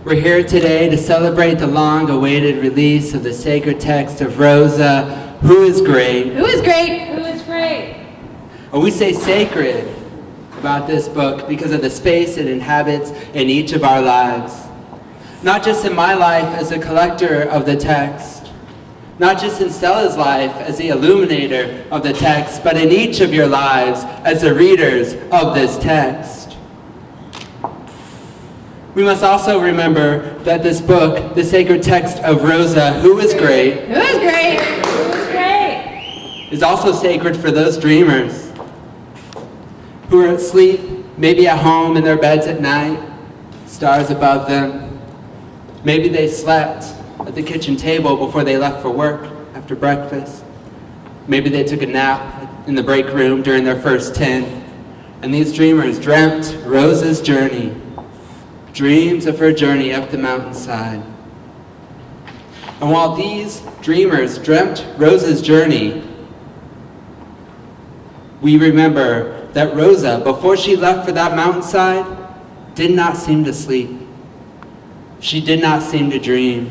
We're here today to celebrate the long-awaited release of the sacred text of Rosa, Who is Great? Who is great? Who is great? And we say sacred about this book because of the space it inhabits in each of our lives. Not just in my life as a collector of the text, not just in Stella's life as the illuminator of the text, but in each of your lives as the readers of this text. We must also remember that this book, the sacred text of Rosa, Who is Great? Who is great? Who is great? Is also sacred for those dreamers who are asleep, maybe at home in their beds at night, stars above them. Maybe they slept at the kitchen table before they left for work after breakfast. Maybe they took a nap in the break room during their first 10. And these dreamers dreamt Rosa's journey. Dreams of her journey up the mountainside. And while these dreamers dreamt Rosa's journey, we remember that Rosa, before she left for that mountainside, did not seem to sleep. She did not seem to dream.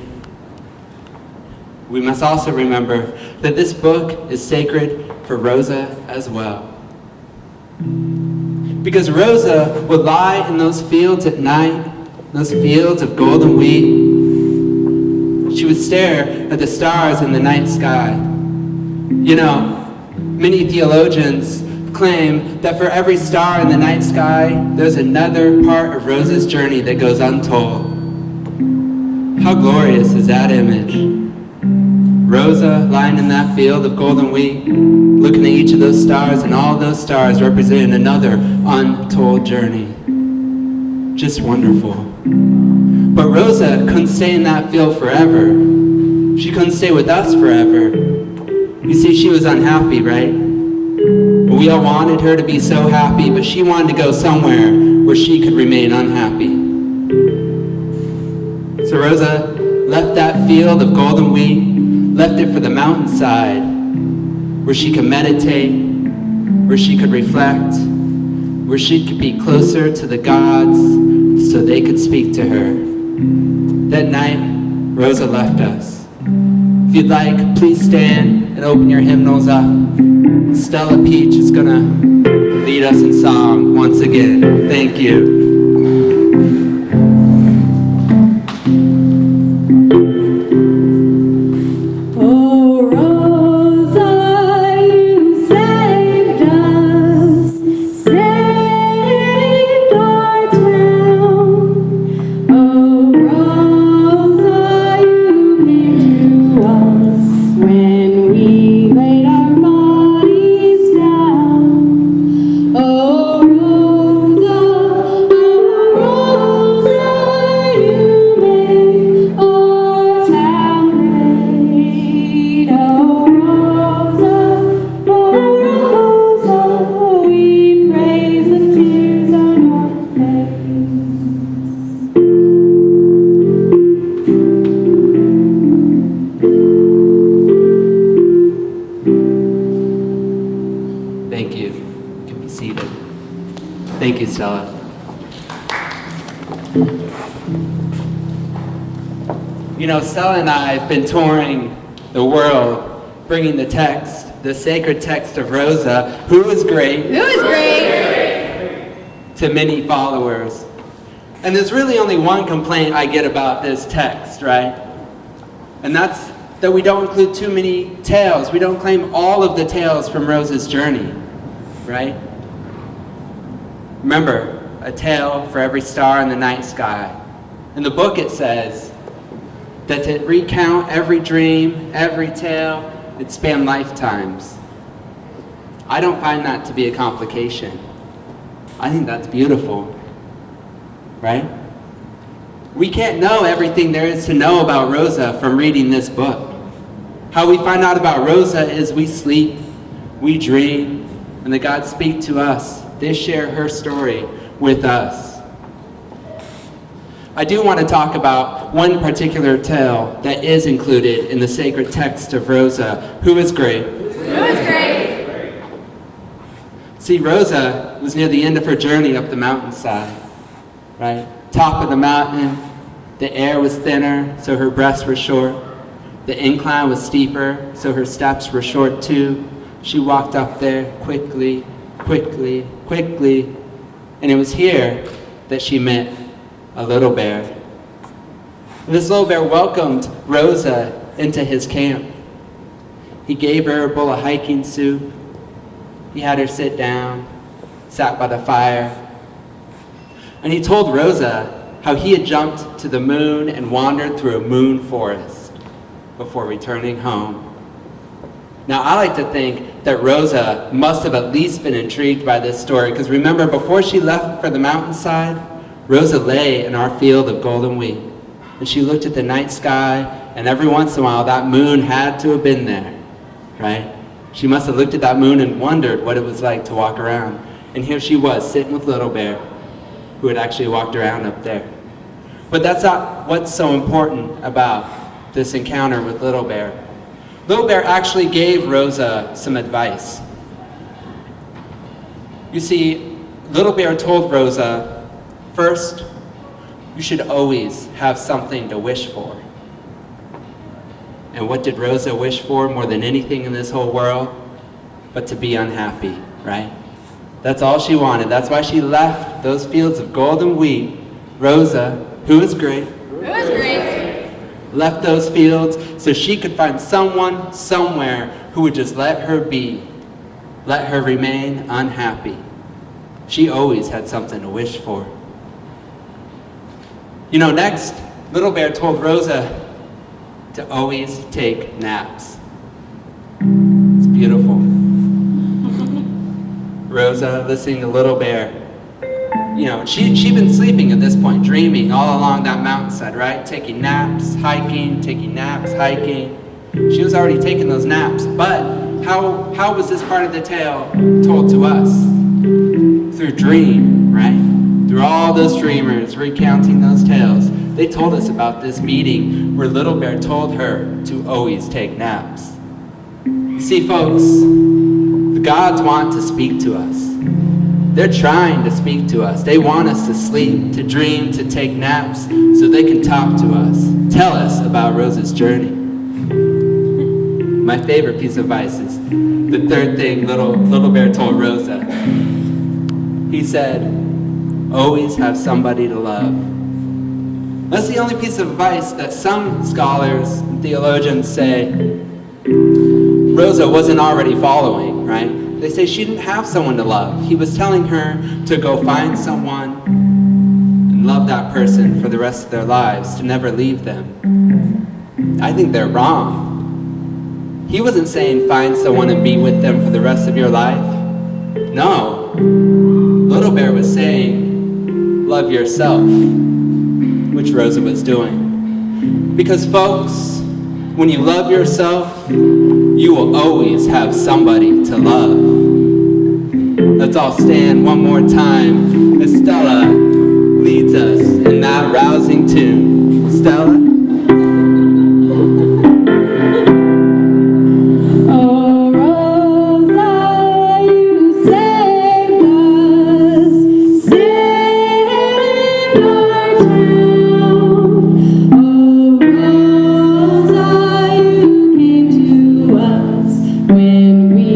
We must also remember that this book is sacred for Rosa as well. Because Rosa would lie in those fields at night, those fields of golden wheat. She would stare at the stars in the night sky. You know, many theologians claim that for every star in the night sky, there's another part of Rosa's journey that goes untold. How glorious is that image? Rosa lying in that field of golden wheat, looking at each of those stars, and all those stars representing another untold journey. Just wonderful. But Rosa couldn't stay in that field forever. She couldn't stay with us forever. You see, she was unhappy, right? We all wanted her to be so happy, but she wanted to go somewhere where she could remain unhappy. So Rosa left that field of golden wheat, left it for the mountainside, where she could meditate, where she could reflect, where she could be closer to the gods so they could speak to her. That night, Rosa left us. If you'd like, please stand and open your hymnals up. Stella Peach is gonna lead us in song once again. Thank you. Thank you, Stella. You know, Stella and I have been touring the world, bringing the text, the sacred text of Rosa, who is great, Who is great? to many followers. And there's really only one complaint I get about this text, right? And that's that we don't include too many tales. We don't claim all of the tales from Rosa's journey, right? Remember, a tale for every star in the night sky. In the book it says that to recount every dream, every tale, it spanned lifetimes. I don't find that to be a complication. I think that's beautiful, right? We can't know everything there is to know about Rosa from reading this book. How we find out about Rosa is we sleep, we dream, and the gods speak to us. They share her story with us. I do want to talk about one particular tale that is included in the sacred text of Rosa, who is great. Who is great? See, Rosa was near the end of her journey up the mountainside, right? Top of the mountain, the air was thinner, so her breaths were short. The incline was steeper, so her steps were short too. She walked up there quickly, quickly, quickly, and it was here that she met a little bear. This little bear welcomed Rosa into his camp. He gave her a bowl of hiking soup. He had her sit down, sat by the fire, and he told Rosa how he had jumped to the moon and wandered through a moon forest before returning home. Now, I like to think that Rosa must have at least been intrigued by this story, because remember, before she left for the mountainside, Rosa lay in our field of golden wheat, and she looked at the night sky, and every once in a while that moon had to have been there, right? She must have looked at that moon and wondered what it was like to walk around. And here she was, sitting with Little Bear, who had actually walked around up there. But that's not what's so important about this encounter with Little Bear. Little Bear actually gave Rosa some advice. You see, Little Bear told Rosa, first, you should always have something to wish for. And what did Rosa wish for more than anything in this whole world? But to be unhappy, right? That's all she wanted. That's why she left those fields of golden wheat. Rosa, who is great, Who is great? left those fields so she could find someone, somewhere, who would just let her be, let her remain unhappy. She always had something to wish for. You know, next, Little Bear told Rosa to always take naps. It's beautiful. Rosa, listening to Little Bear, you know, she'd been sleeping at this point, dreaming all along that mountainside, right? Taking naps, hiking, taking naps, hiking. She was already taking those naps, but how was this part of the tale told to us? Through dream, right? Through all those dreamers recounting those tales. They told us about this meeting where Little Bear told her to always take naps. You see, folks, the gods want to speak to us. They're trying to speak to us. They want us to sleep, to dream, to take naps, so they can talk to us, tell us about Rosa's journey. My favorite piece of advice is the third thing Little Bear told Rosa. He said, always have somebody to love. That's the only piece of advice that some scholars and theologians say Rosa wasn't already following, right? They say she didn't have someone to love. He was telling her to go find someone and love that person for the rest of their lives, to never leave them. I think they're wrong. He wasn't saying find someone and be with them for the rest of your life. No. Little Bear was saying love yourself, which Rosa was doing. Because folks, when you love yourself, you will always have somebody to love. Let's all stand one more time as Stella leads us in that rousing tune. Stella? Oh, Rosa, you saved us, saved our town. Oh, Rosa, you came to us when we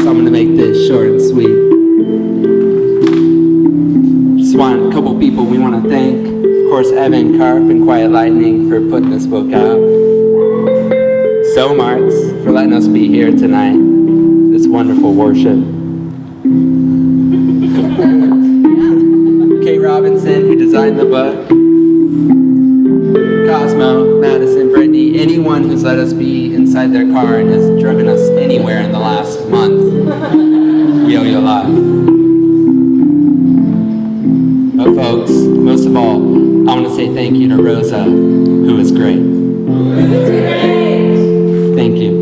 so I'm going to make this short and sweet. Just want a couple people we want to thank. Of course, Evan Karp and Quiet Lightning for putting this book out. SOMArts for letting us be here tonight. This wonderful worship. Kate Robinson, who designed the book. Cosmo, Madison, Brittany, anyone who's let us be inside their car and has driven us anywhere in the last month. We owe you a lot. But folks, most of all, I want to say thank you to Rosa, who is great. Thank you.